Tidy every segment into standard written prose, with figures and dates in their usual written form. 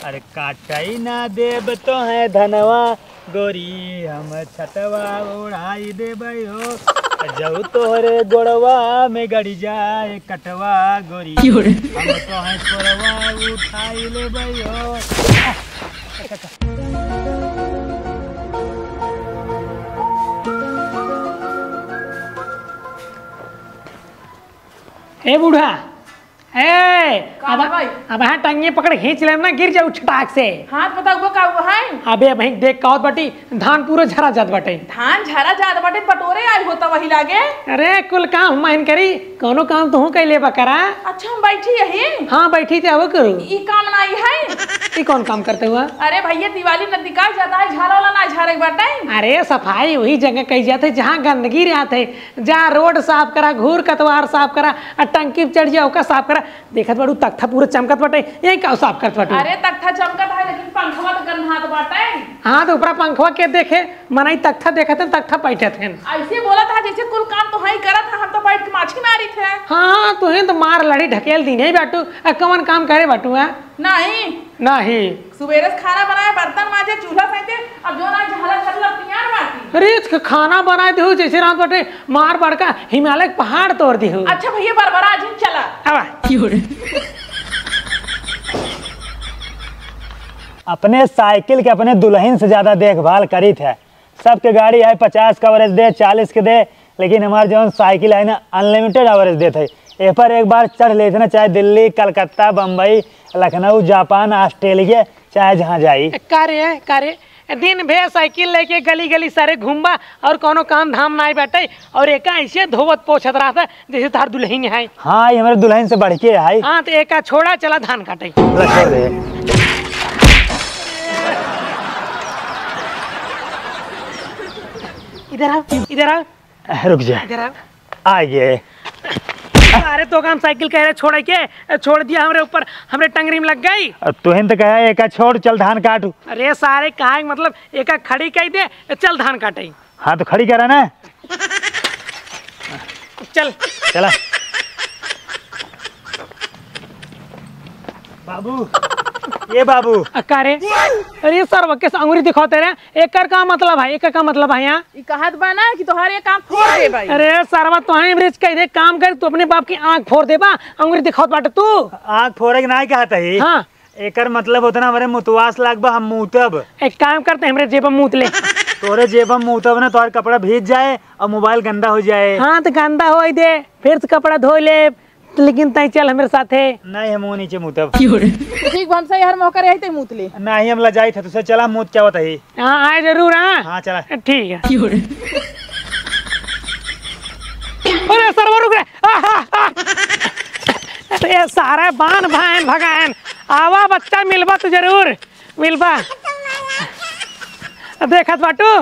अरे काटाई ना देब तो है धनवा गोरी हम छतवा उड़ाई देबै हो जऊ तोहरे गोड़वा में गड़ी जाए कटवा गोरी हम तो है छोरवा उठाई लेबै हो। ए बूढ़ा अब हाँ टंगे पकड़ खींच ले ना गिर जाऊ छटाक से। हाथ पता वो का हुआ है? अबे भाई देख कहत बाटी धान पूरा झरा जात बाटे। धान झरा जात बाटे पटोरे आए होता वही लागे। अरे कुल काम हम करी कोनो काम तो हूँ कैले बकरा। अच्छा हम बैठी यही। हाँ बैठी थे वो करू ई काम ना है। ई कौन काम करते हुआ? अरे भैया दिवाली नजदीक जाता है झाड़ा वाला ना झाड़े बाटे। अरे सफाई वही जगह कही जाते जहाँ गंदगी रहते जहाँ रोड साफ करा घूर कतवार साफ करा टंकी चढ़ जाओ का साफ करा। देखत बाड़ू तख्ता पूरा चमकत बाटे यही का साफ करत बाटू। अरे तख्ता चमकत है लेकिन पंखवा तो गंधात बाटे। हाँ तो ऊपर पंखवा के देखे मनाई तख्ता देखत है तख्ता बैठत है। ऐसे बोला था जैसे कुल काम तो है करत है हम तो बैठ के माछी मारी थे। हाँ तो है तो मार लड़ी ढकेल दी नहीं बाटू कौन काम करे बाटू है? नहीं सुबेरे खाना बनाए बर्तन माजे चूल्हा फेंके अब जो ना झाला छल्ला तैयार बाकी। अरे खाना बनाए दे जैसे रात बटे मार बड़का हिमालय पहाड़ तोड़ दी। अच्छा भैया बरबरा आज चला अपने साइकिल के अपने दुल्हन से ज्यादा देखभाल करी थे। सबके गाड़ी है 50 का एवरेज दे 40 के दे लेकिन हमारे जो साइकिल है ना अनलिमिटेड एवरेज देते। ए पर एक बार चढ़ लेते ना चाहे दिल्ली कलकत्ता बम्बई लखनऊ जापान ऑस्ट्रेलिया चाहे जहाँ जाई। कार्य दिन भे साइकिल लेके गली गली सारे घूमबा और कोनो काम धाम ना बैठे और एक ऐसे धोवत पोछत रहा था जैसे तार दुल्हन है। हाँ ये हमारे दुल्हन से बढ़ के है। हाँ तो एक छोड़ा चला धान काटे। इधर आओ रुक जा इधर आओ आइए। अरे तो काम साइकिल कह रहे छोड़ के छोड़ दिया हमरे ऊपर हमरे टंगरी में लग गई। तुहन तो कहा एक छोड़ चल धान काटू। अरे सारे कहा मतलब एक खड़ी कह दे चल धान काटे। हाँ तो खड़ी करा ना चल चला बाबू ये बाबू अरे अरे सर के अंगुरी दिखाते रहे एक का मतलब है एक का मतलब है यहाँ कहत बना कि तुम्हारे काम फोड़ दे भाई। अरे सरवा तो कह दे काम कर तू अपने बाप की आँख फोड़ दे बा अंगुरी दिखात बाटे तू आँख फोड़े के नहीं कहता है। हाँ एकर मतलब होता ना हमारे मुतवास लागबा हम मुतब एक काम करते हैं हमरे जेब में मूत ले तोरे जेब में मुतब ना तोहर कपड़ा भीज जाए और मोबाइल गंदा हो जाए। हाँ तो गंदा हो दे फिर से कपड़ा धो ले लेकिन तय चल हमारे साथ है। नहीं हम नीचे मुतब ठीक हमसे हर मौका रहे थे मूत ले। नहीं हम लजाई थे तुझसे चला मूत क्या होता है। हाँ आए जरूर। हाँ चला ठीक है। अरे सरवा रुक रहे अरे सारे बान भान भगान आवा बच्चा मिलबा तो जरूर मिलबा। देखत बाटू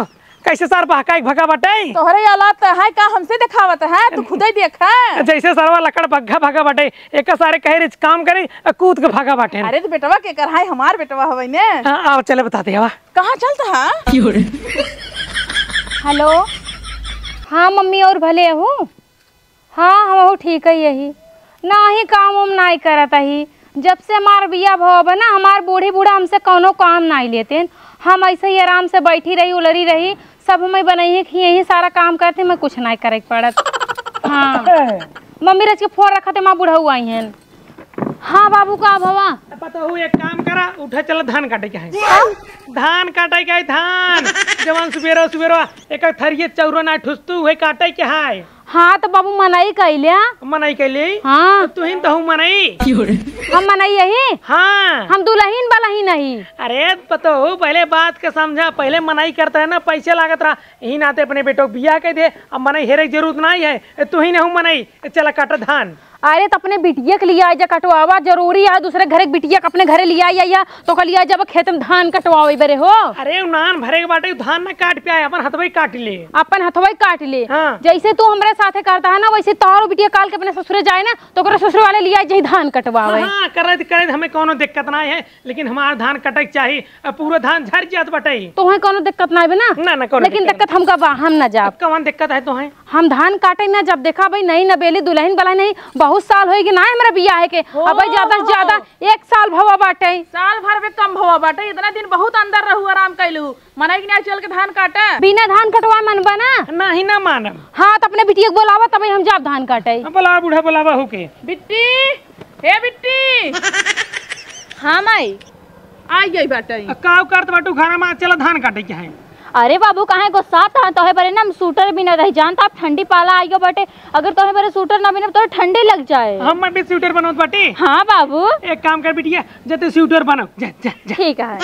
कैसे सर बहका भगा बटे तोहरे औलाद है का हमसे दिखावत है तू खुद ही देख जैसे सरवा लकड़ भगा भगा बटे एक सारे कहे काम करे कूद के भागा बाटे। अरे तो बेटवा के कर है हमार बेटवा हवै ने। आओ चले बताते हवा कहाँ चलता है। हेलो हाँ मम्मी और भले हूँ। हाँ हम ठीक है यही ना ही काम उम नहीं करता ही जब से हमार बिया भाव है ना हमार बूढ़ी बूढ़ा हमसे कोनो काम नहीं लेते। हम ऐसे ही आराम से बैठी रही उलरी रही सब हमें बनाई कि यही सारा काम करते मैं कुछ नहीं करे पड़त। हाँ मम्मी रच के फोन रखा थे माँ बुढ़ऊ आई हैं। हाँ बाबू का भवा पता हो एक काम करा उठे चलो धान काटे के है। धान काटे के धान जवान सुबेरो सुबेरो एक थरिये चौरो ना ठुस्तू हुए काटे के है। हाँ तो बाबू मनाई कैले। हाँ तू ही तो मनाई हम मनाई यही। हाँ हम दुल्हन वाला ही नहीं। अरे पता हो पहले बात के समझा पहले मनाई करता है ना पैसे लागत रहा यही नाते अपने बेटो बिया कह दे अब मनाई हेरे की जरूरत नहीं है तू ही नहीं मनाई चला काटा धान। अरे तो अपने बिटिया के लिए जा कटवावा जरूरी है दूसरे घर बिटिया अपने घरे लिया या तो कल जब खेत में धान कटवावे बरे हो। अरे नान भरे के बाटे धान ना काट पे आए अपन हथवई काट ले अपन हथवई काट ले। हाँ। जैसे तू हमरे साथे करता है ना वैसे तोहरो बिटिया काल के अपने ससुरे जाए ना तो करे ससुर वाले लिया जाए धान कटवावे। हाँ करे हमें कोनो दिक्कत नहीं है लेकिन हमारा धान कटे चाहिए पूरा धान झड़ जात बटे तो है कोनो दिक्कत नहीं ना लेकिन दिक्कत हमका हम न जाब कौन दिक्कत है तो है हम धान काटे ना जब देखा भाई नहीं नबेली दुल्हन वाला नहीं बहुत साल होगी ना हमारा बिया है के अब ज्यादा से ज्यादा 1 साल भवा बाटे। साल भर में कम बाटे इतना दिन बहुत अंदर रहू आराम कैलू मना कि नहीं चल के धान काटे बिना धान कटवा मन बना नहीं ना मानम। हाँ तो अपने बिटिया को बोलावा तब हम जाब धान काटे। बोला बूढ़ा बोलावा होके। बिट्टी हे बिट्टी हाँ माई आई गई बाटे काव करत बाटू घर में चला धान काटे के है। अरे बाबू कहाँ गुस्सा था तोहे बरे ना सूटर भी न रही जानता आप ठंडी पाला आइयो बटे अगर तोहे बरे सूटर ना बिना तो ठंडी लग जाए। हम भी स्वेटर बनाओ बाटी। हाँ बाबू एक काम कर बिटिया जते स्वेटर बनाओ जा जा जा। ठीक है।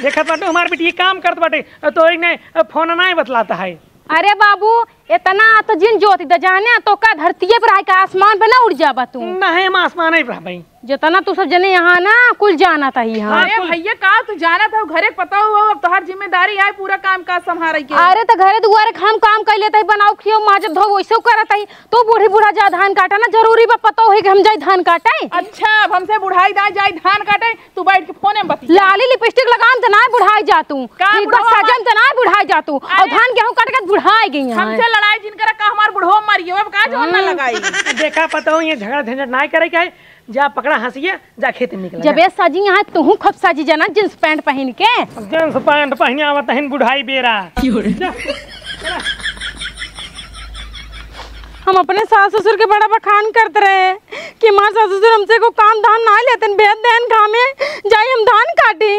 देखत बाटू हमार बिटिया काम करत बाटे तो एक ने फोन नहीं बतलाता है। अरे बाबू इतना तो जिन ज्योति द जाने तो का धरती पर आके आसमान पे ना उड़ जाबा तू। नहीं हम आसमान ही रह भाई जितना तू सब जने यहाँ ना कुल जाना था यहाँ। अरे भैया का तू जाना था घरे पता हो अब तोहार जिम्मेदारी है पूरा काम काज संभाले के। अरे तो घरे दुआरे हम काम कर लेते बनाओ खियो माजत धो वैसे करत है तो बूढ़ी बूढ़ा जा धान काटा ना जरूरी बा पता हो कि हम जाए धान काटे। अच्छा अब हमसे बुढ़ाई दा जाए धान काटे तू बैठ के फोन में बती लाली लिपस्टिक लगाम तो ना बुढ़ाई जा तू सजन तो ना बुढ़ाई जा तू और धान गेहूं काट के बुढ़ाई गई हमसे लड़ाई जिनकर का हमार बुढ़ो मरियो अब का जोन ना लगाई। देखा पता हो ये झगड़ा झंझट नहीं करे के है जा पकड़ा हंसिया जा खेत में निकल। जब ये सजी यहाँ तू खूब सजी जाना जींस पैंट पहन के जींस पैंट पहने आवत है बुढ़ाई बेरा। हम अपने सास ससुर के बड़ा बखान करते रहे कि माँ सास ससुर हमसे को काम धान ना लेते बेद देन खामे जाए हम धान काटे।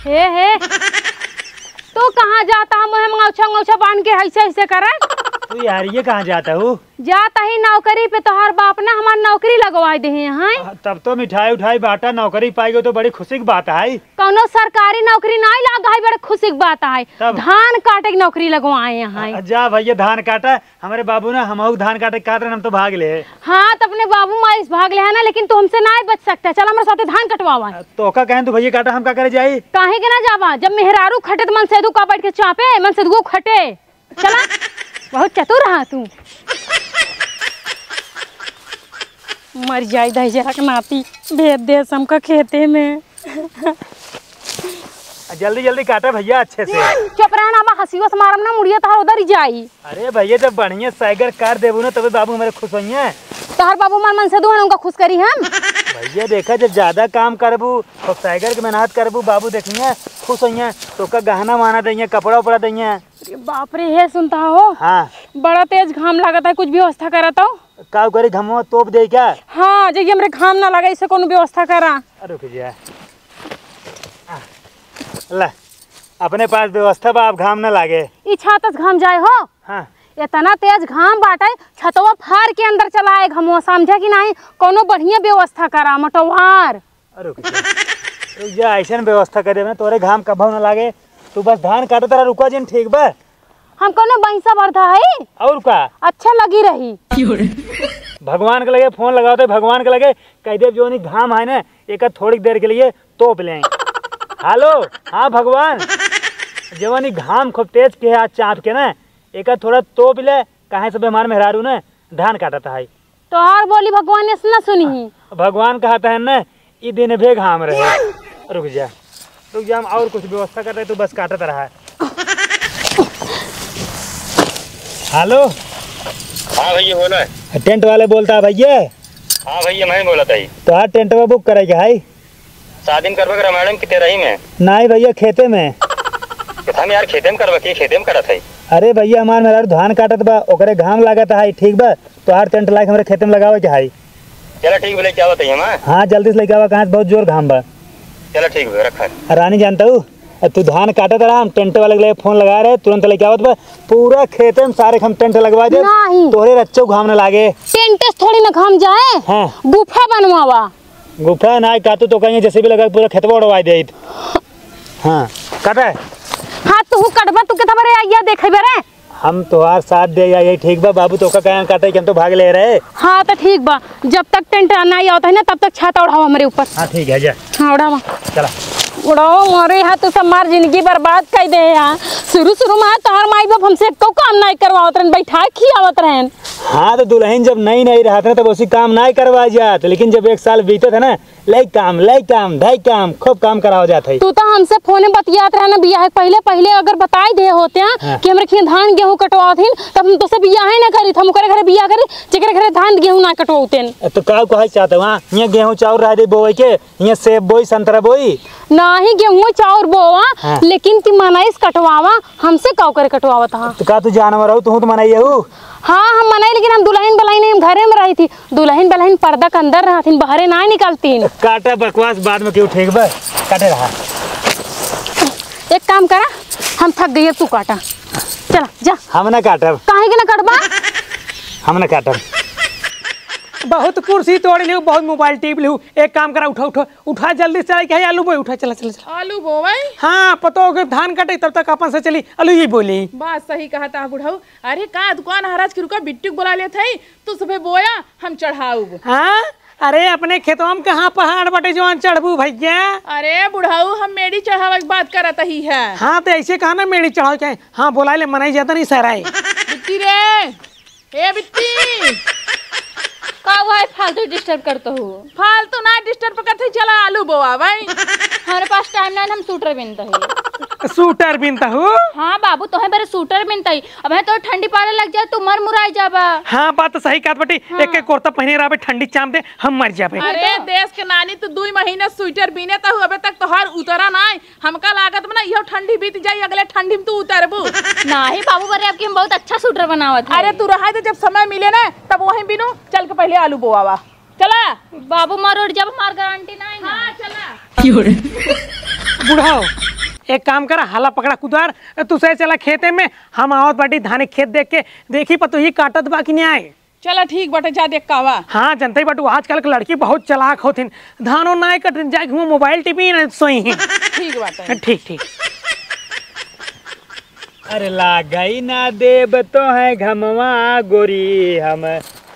हे तो कहाँ जाता हम अंगौछा अंगौछा बांध के ऐसे ऐसे करे तू यार ये कहाँ जाता हूँ? जाता ही नौकरी पे तोहार बाप ने हमार नौकरी लगवाई दे हैं। तब तो मिठाई उठाई बांटा नौकरी पाएगी तो बड़ी खुशी की बात है। कौनो सरकारी नौकरी नहीं लगा है बड़े खुशी की बात है धान काटे की नौकरी लगवाए यहाँ। जा भैया धान काटा हमारे बाबू ना हम धान काटे काट रहे हम तो भाग ले। हाँ तो अपने बाबू माई भाग ले है ना लेकिन तू हमसे नहीं बच सकता चल हमारे साथ धान कटवावा। तो का कहें तू भैया काटा हम का करे जाई काहे के ना जावा जब मेहरारू खटे तो मन सेदू का बैठ के चापे मन सेदू खटे चला बहुत चतुर रहा तू मर जाए दही जरा के नाती भेद दे हमका खेते में। जल्दी जल्दी काटा भैया अच्छे से। चुप रहना अब हंसीवा से मारम ना मुड़िया तहार उधर ही जाई। अरे भैया जब बढ़िया साइगर कार देबू ना तब बाबू हमारे खुश होई हैं। तोहर बाबू मन से दो है उनका खुश करी हम। भैया देखा जब ज्यादा काम करबू और साइगर के मेहनत करबू बाबू देखिए खुश होइए तो का गहना वाना देंगे कपड़ा उपड़ा देंगे। बाप रे हे सुनता हो हाँ बड़ा तेज घाम लागता है कुछ व्यवस्था करता हो का करी घमवा तोप दे क्या। हाँ जब हमरे घाम ना लगे इसे कोनो व्यवस्था करा। रुक जा ला अपने पास व्यवस्था बा आप घाम ना लागे ई छातस घाम जाए हो। हाँ इतना तेज घाम बाटे छतवा फार के अंदर चलाए घमवा समझा कि नहीं कोनो बढ़िया व्यवस्था करा मटवार। रुक जा ऐसा व्यवस्था करे ना तोरे घाम कभाव ना लागे तू बस धान काटे तेरा रुका जिन ठीक बा। हम कोनो बैंसा भरता है और का अच्छा लगी रही भगवान के लगे फोन लगाओ तो भगवान के लगे कह दे जो नहीं घाम है ना एक थोड़ी देर के लिए तोप लें। हेलो हाँ भगवान जवानी घाम खूब तेज के हाथ चाप के ना एक थोड़ा तोप ले कहे सब हमारे मेहरारू ने धान काटता है तो और बोली भगवान ने ना सुनी भगवान कहता है ना ई दिन भे घाम रहे। रुक जा हम और कुछ व्यवस्था कर रहे तू बस काटता रहा। हेलो हाँ भैया बोला टेंट वाले बोलता है भैया। हाँ भैया मैं बोला था तो हाँ टेंट में बुक करेगा है शादी में करवा मैडम कितने रही में नहीं भैया खेते में हम यार खेते में करवा के खेते में करा था। अरे भैया हमारे मेरा धान काटत बा ओकरे घाम लागत है ठीक बा तो हर टेंट लाइक हमारे खेते में लगावे के है। चलो ठीक बोले क्या बताइए मैं हाँ जल्दी से लेके आवा कहाँ बहुत जोर घाम बा। चलो ठीक है रखा रानी जानता हूँ तू धान काटत रहा हम टेंट वाले के लिए फोन लगा रहे तुरंत लेके आवत बा पूरा खेते में सारे हम टेंट लगवा दे तोरे रच्चो घाम न लागे। टेंट थोड़ी ना घाम जाए हाँ गुफा बनवावा गुफा ना काटू तो कहीं जैसे भी लगा पूरा खेतवा उड़वा दे। हाँ काटा हाँ तू कटबा तू कितना बड़े आइया देखे बरे हम तोहार साथ दे या यही ठीक बा बाबू तो का कहीं काटे कि हम तो भाग ले रहे। हाँ तो ठीक बा जब तक टेंट नहीं आता है ना तब तक छाता उड़ावा हमारे ऊपर। हाँ ठीक है जा हाँ उड़ावा चला उड़ाओ मारे यहाँ तो सब मार जिंदगी बर्बाद कर दे यहाँ। शुरू में तोहर माई बाप हमसे को काम नहीं करवावत रहन, बैठा खियावत रहन। हाँ तो दुल्हन जब नई नई रहत ना तब उसी काम नहीं करवा जात, लेकिन जब एक साल बीते थे ना लई काम ढाई काम खूब काम कराओ जात है। तू तो हमसे फोन बतियात रहे ना बियाह पहले अगर बताई दे होते हैं हाँ। कि हमरे धान गेहूं कटवाथिन तब हम तो से बियाह ही ना करी, हम ओकरे घरे बियाह करी जेकरे घरे धान गेहूं ना कटवाउतेन। तो का कहे चाहते वहाँ यहाँ गेहूँ चाउर रह दे बोए के, यहाँ सेब बोई संतरा बोई ना ही गेहूं चाउर बोवा हाँ। लेकिन ती मनाइस कटवावा हमसे का करे कटवावत हा। तो का तू जानवर हो तू तो मनाइए हूँ। हाँ हम मनाई, लेकिन हम दुल्हन बल्हन नहीं, हम घरे में रही थी। दुल्हन बल्हन पर्दा के अंदर रहथिन, बाहरे ना निकलतीन। काटा बकवास बाद में क्यों ठीक बा काटे रहा। एक काम करा, हम थक गई तू काटा, चला जा। हम ना काटब, काहे के ना कटबा? हम ना काटब। बहुत कुर्सी तोड़ लियो, बहुत मोबाइल टीप लियो। एक काम करा, उठा जल्दी से क्या आलू बोई उठा, चला। आलू बोवाई। हाँ पतो हो धान कटे तब तक अपन से चली आलू ही बोली। बात सही कहा था बुढ़ऊ। अरे का दुकान हराज की रुका बिट्टू बुला ले थे, तू सुबह बोया हम चढ़ाऊ। हाँ अरे अपने खेतों में कहाँ पहाड़ बटे जो चढ़बू भैया। अरे बुढ़ऊ हम मेरी चढ़ावा की बात करत ही है। हाँ तो ऐसे कहा ना मेरी चढ़ाओ चाहे। हाँ बोला ले मनाई जाता नहीं सहराई। बिट्टी रे, ए बिट्टी का हुआ है फालतू डिस्टर्ब करते हो? फालतू ना डिस्टर्ब करते, चला आलू बोवा भाई। हमारे पास टाइम ना, हम सूटर बिनते हैं। सूटर बिनता हूँ। हाँ बाबू तो है मेरे सूटर बिनते ही। अब है तो ठंडी पाले लग जाए तो मर मुराई जाबा। हाँ बात तो सही कहत बटी। हाँ। एक कुर्ता पहने रहा ठंडी चाम दे हम मर जाबे। अरे देश के नानी तो 2 महीने स्वेटर बीने तहु अबे तक तोहार उतरा ना। हमका लागत में ना यो ठंडी बीत जाई, अगले ठंडी में तू उतरबू। नहीं बाबू बरे आपकी हम बहुत अच्छा सूटर बनावत है। अरे तू रहा तो जब समय मिले ना तब वहीं बिनू, चल के पहले आलू बोवावा। चला बाबू मार उड़ जब मार गारंटी नहीं ना। हाँ चला। बुढ़ाओ एक काम करा, हाला पकड़ा कुदार तू सही चला खेते में। हम आवत बाटी धाने खेत देख के देखी पतो ही काटत बाकी नहीं आए। चला ठीक बटे, जा देख कावा। हाँ जनता ही बटू आजकल के लड़की बहुत चलाक होथिन। धानो ना कट जाए घूम मोबाइल टीवी न सोई। ठीक बाटे। ठीक। अरे लागई ना देब तो है घमवा गोरी, हम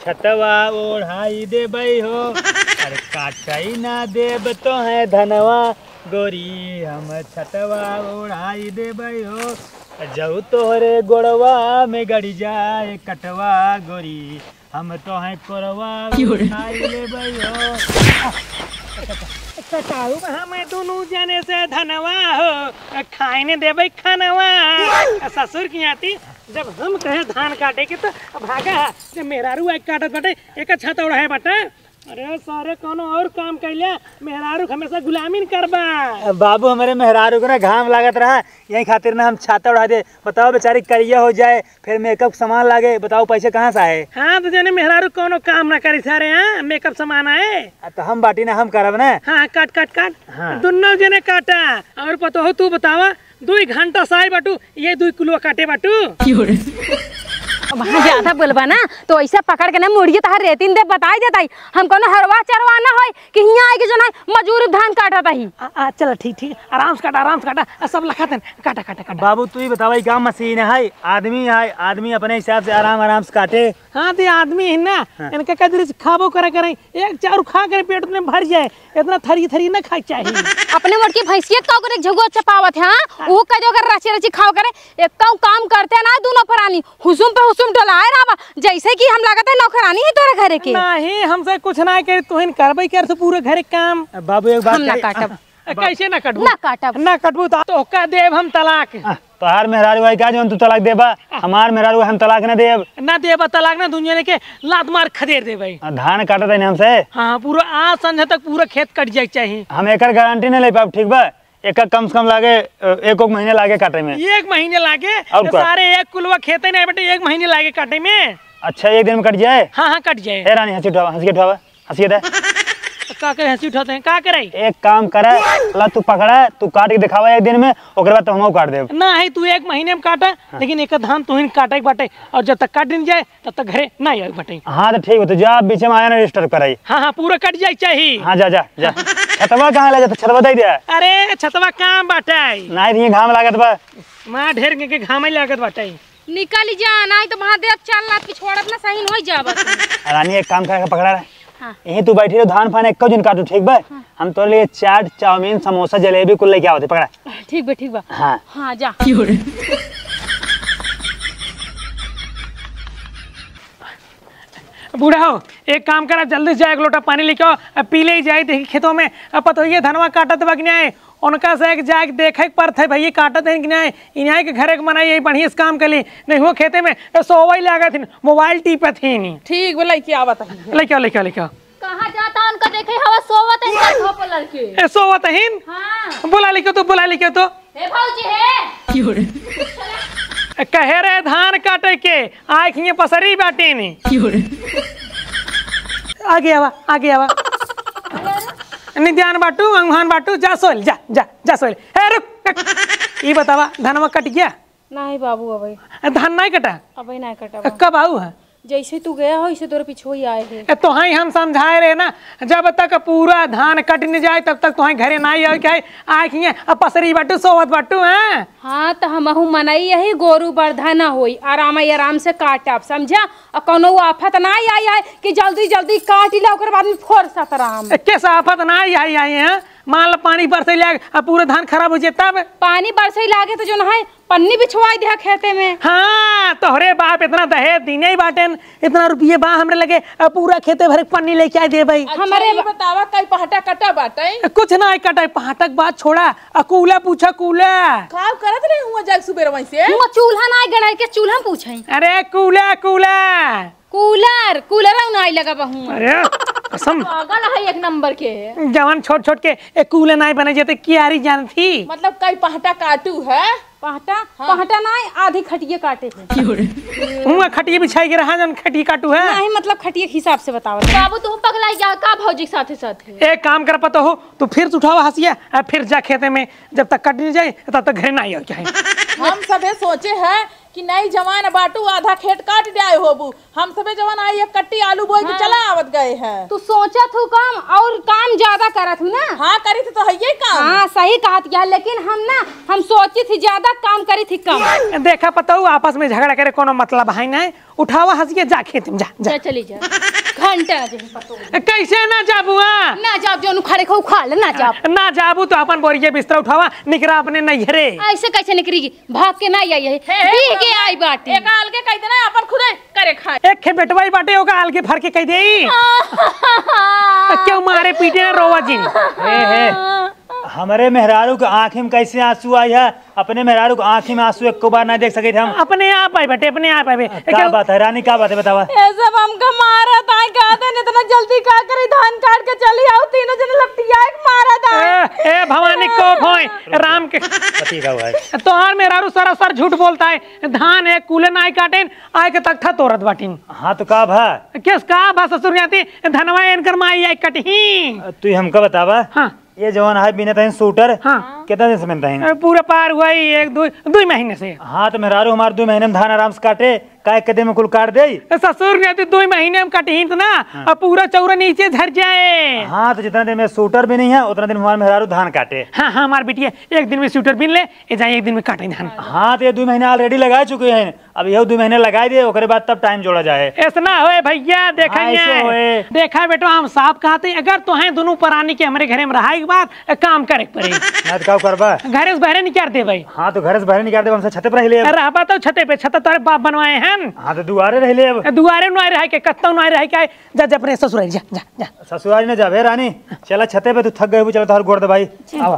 छतवा ओढ़ाई देबई हो। अरे काटई ना देब तो है धनवा गोरी, हम छतवा ओढ़ाई देबई हो। जऊ तोहरे गोड़वा में गड़ी जाए कटवा गोरी, हम तो है कोरवा उठाई लेबई हो। कटाऊ हमें दोनों जने से धनवा हो, खाने देबई खानवा। ससुर की आती जब हम कहे धान काटे के तो भागा, जब मेहरारू एक काटत बटे एक छत उड़ा है बटे। अरे सारे कोनो और काम कैलिया, मेहरारू हमेशा गुलामी करबा। बाबू हमारे मेहरारू को ना घाम लागत रहा, यही खातिर ना हम छाता उड़ा दे। बताओ बेचारी करिया हो जाए, फिर मेकअप सामान लागे, बताओ पैसे कहाँ से आए। हाँ तो जने मेहरारू कोनो काम ना करी सारे। हाँ मेकअप सामान आए तो हम बाटी ना हम करब ना। हाँ काट हाँ। दोनों जने काटा। और पतो हो तू बतावा 2 घंटा साई बाटू, ये 2 किलो काटे बाटू। वहाँ ज्यादा बोलबा ना तो ऐसा पकड़ के ना मुड़िए तहार रेतिन दे बताई देता। हम कोनो हरवा चरवा ना होय कि हियां आए के जो ना मजूर धान काटत ही। चलो ठीक आराम से काटा सब लखाते काटा। बाबू तू ही बतावा काम मशीन है आदमी अपने हिसाब से आराम से काटे। हाँ तो आदमी है ना। हाँ। इनका कदर खाबो करें एक चार खा कर पेट में भर जाए, इतना थरी ना खाई चाहिए। अपने मोट की भैंसियत का करे झगो चपावत है। हां वो का जो अगर रची खाओ करे एक काम करते ना दोनों प्राणी हुसुम पे हुसुम डलाए रावा, जैसे कि हम लागत है नौकरानी है तोरे घरे के। नहीं हमसे कुछ ना करे, तुहिन करबई कर से पूरे घरे काम। बाबू एक बात हम ना काटब। कैसे ना कटबू? ना कटबू तो का देव हम तलाक। तोहार मेहरारू है का जो तू तलाक देबा, हमार मेहरारू हम तलाक ना देब तलाक ना दुनिया ने के लात मार खदेड़ दे भाई। धान काटत है हमसे। हाँ पूरा आज संझे तक पूरा खेत कट जाए चाहिए। हम एक गारंटी नहीं ले पाब, ठीक बा? एक कम से कम लागे एक महीने लागे काटे में। 1 महीने लागे तो सारे 1 कुलवा खेत नहीं बेटे, 1 महीने लागे काटे में। अच्छा 1 दिन में कट जाए? हाँ कट जाए। ए रानी हंसी उठावा हंसी दे। का करे हंसी उठाते हैं का करे? एक काम करे ला तू पकड़ा, तू काट के दिखावा 1 दिन में, ओकर बाद तो हम काट देब। ना है तू 1 महीने में काटा। हाँ। लेकिन एक धान तू काटे के बाटे, और जब तक काट दिन जाए तब तक घरे ना आए बाटे। हाँ तो ठीक हो, तो जा बीच में आया ना डिस्टर्ब कराई। हाँ पूरा कट जाए चाहिए। हाँ जा छतवा कहाँ ले जाता? छतवा दे दिया। अरे छतवा काम बाटे नहीं घाम लागत बा, माँ ढेर के घाम लागत बाटे। निकल जा, नहीं तो वहां दे चलना पिछवाड़त ना सही होई जाबत। रानी एक काम करके पकड़ा रहा, हाँ। यहीं तू बैठी रहो, धान फान एक दिन काटू, ठीक बा? हम तोरे लिए चाट, चाउमीन, समोसा, जलेबी कुल लेके आवते, पकड़ा। ठीक बा ठीक बा। हाँ हाँ जा। बूढ़ा हो, एक काम करा, जल्दी से जाए, एक लोटा पानी लेके आओ, पी ले जाए। देखी खेतों में पता ये धनवा काटत बा कि नहीं, उनका से एक जाके देखे के पड़त है भैया काटत है कि नहीं। इन्हीं के घरे के मना यही बढ़िया से काम कर ली, नहीं हो खेते में सोवई लागत थी, मोबाइल टीपत थी नहीं। ठीक बोला कि आवत है। लेके आओ लेके आओ लेके आओ। कहाँ जाता उनका देखे हवा सोवत है धोप लड़के। सोवत हिन, हाँ। बुला लेके तो बुला लेके तो हे भौजी हे। कहे रहे धान काटे के आँख ये पसरी बाटे नहीं। आगे आवा आगे आवा, निध्यान बाटू अंगहान बाटू, जा सोल जा जा जा सोल। हे रुक, ये बतावा धनवा कट गया? नहीं बाबू अबे धान नहीं कटा? अबे नहीं कटा। कब आऊ है? जैसे तू गया हो इसे तोरे पीछे ही आए थे। तो ही हम समझाए रहे ना, जब तक पूरा धान कट नहीं जाए तब तक तुम्हें घरे नहीं आए क्या आँखिए पसरी बाटू सोवत बाटू हैं। हाँ तो हमहू मनाई यही गोरू बर्धा ना होई, आराम से काटब, समझा? और कोनो आफत ना आई है कि जल्दी जल्दी काट ला, ओकर बाद में फोड़ सतराम। कैसे आफत ना आई हैं? मान लो पानी बरसे लाग पूरा धान खराब हो जाए तब। पानी बरसे लागे तो जो ना है पन्नी बिछवाई दिया खेते में। हाँ तोहरे बाप इतना दहेज दीने ही बाटेन, इतना रुपये बा हमरे लगे, पूरा खेते भर पन्नी लेके आए दे भाई। हमारे बतावा कई पहाटा कटा बाटे? कुछ ना कटा, पहाटक बात छोड़ा, कूला पूछा कूला काम करत रहे हुआ जग सुबेर वहीं से। हुआ चूल्हा ना गड़ाई के चूल्हा पूछई। अरे कूला कूला कूलर नहीं लगा बहु। अरे कसम पागल है एक नंबर के। जवान छोट छोट के एक कूला नहीं बने जाते क्यारी जान थी। मतलब कई पहाटा काटू है? पहाटा पहाटा नहीं, आधी खटिए काटे थे। हुआ खटिए बिछाई के रहा जन खटिए काटू है। नहीं मतलब खटिए के हिसाब से बताओ। बाबू तुम पगलाई जा का भौजी के साथे साथे। एक काम कर पता हो तो फिर उठावा हंसिया, फिर जा खेते में, जब तक कट नहीं जाए तब तक घर नहीं क्या है। हम सबे सोचे हैं कि नई जवान बाटू आधा खेत काट जाए होबू, हम सबे जवान आई एक कट्टी आलू बोई के चला आवत गए हैं। तू सोचा तू काम और काम ज्यादा करत हूँ ना। हाँ करी थी तो है ये काम। हाँ सही कहा क्या, लेकिन हम सोची थी ज्यादा काम करी थी कम। देखा पता हो आपस में झगड़ा करे कोनो मतलब है नहीं, उठावा हंसिया जा खेत में, जा जा चली जा घंटा कैसे ना जाबुआ ना जाब जो खड़े खो खा ले ना जाब ना जाबू तो अपन बोरिया बिस्तर उठावा निकरा अपने नैहरे। ऐसे कैसे निकलेगी, भाग के नहीं आई है के आई बाटी। एक आल के कह देना अपन खुदे करे खाए। एक खे बेटवाई बाटे होगा आल के भर के कह दे। क्यों मारे पीटे ना रोवा जी। हे हमारे मेहरारू के आँखी में कैसे आंसू आई है? अपने मेहरारू के आँखी में आंसू एक बार नहीं देख सके थे हम। अपने आप आई बेटे, अपने आप आई। क्या बात है रानी, क्या बात है बतावा? सब हमका मारा था, कहा था इतना जल्दी का करे धान काट के चली आओ, तीनों जने लपटिया एक मारा था। ए भवानी को भोय राम के पति का है तोहार मेहरारू सरासर झूठ बोलता है। धान है कूले ना आई काटेन आए के तख्ता तोरत बाटिन। हाँ तो का भा किस का भा ससुर जाती धनवा एनकर माई आई कटही। तू हमका बतावा। हाँ ये जवान है बिना तहन सूटर। हाँ कितना दिन से बनता है? पूरा पार हुआ ही एक दो महीने से। हाँ तो मेहरारू हमारे 2 महीने में धान आराम से काटे, काय कदे में कुल काट दे। ससुर ने 2 महीने में कटी तो ना और पूरा चौरा नीचे झर जाए। हाँ तो जितना दिन में सूटर भी नहीं है उतना दिन हमारे मेहरारू धान काटे। हाँ हाँ हमारे बिटिया एक दिन में स्वेटर बिन ले जाए, एक दिन में काटे धान। हाँ तो ये 2 महीने ऑलरेडी लगा चुके हैं, अब यह 2 महीने लगा दे, ओकरे बाद तब टाइम जोड़ा जाए। ऐसा होए भैया, देखा हाँ, ऐसे होए। देखा बेटो हम साफ कहते अगर तो हैं दोनों प्राणी के हमारे घरे में रहा के बाद काम करे पड़े। का करबा घरे से बाहर नहीं करते भाई। हाँ तो घर से बाहर निकाल दे, हमसे छते पर रह ले। रहबा तो छते पे, छत तोरे बाप बनवाए हैं। हाँ तो दुआरे रह ले। अब दुआरे नुआए रह के कत्ता नुआए रह के जा जा अपने ससुराल जा जा जा। ससुराल न जाबे रानी, चला छते पे, तू थक गए, चलो तोहर गोड़ दबाई। आवा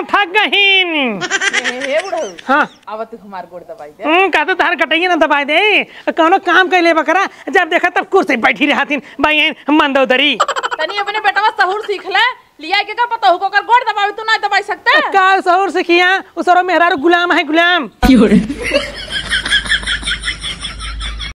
थक गई। हे बुढ़ऊ हाँ अब तू हमार गोड़ दबाई दे। का तो तार कटाइए ना दबाई दे, कौनो काम कर ले बकरा, जब देखा तब कुर्सी बैठी रहती भाई मंदोदरी। तनी अपने बेटवा सहूर सीख ले, लिया के का पता हो कर गोड़ दबावे तू ना दबाई सकता। का सहूर सीखिया उसरो मेहरारू गुलाम है गुलाम।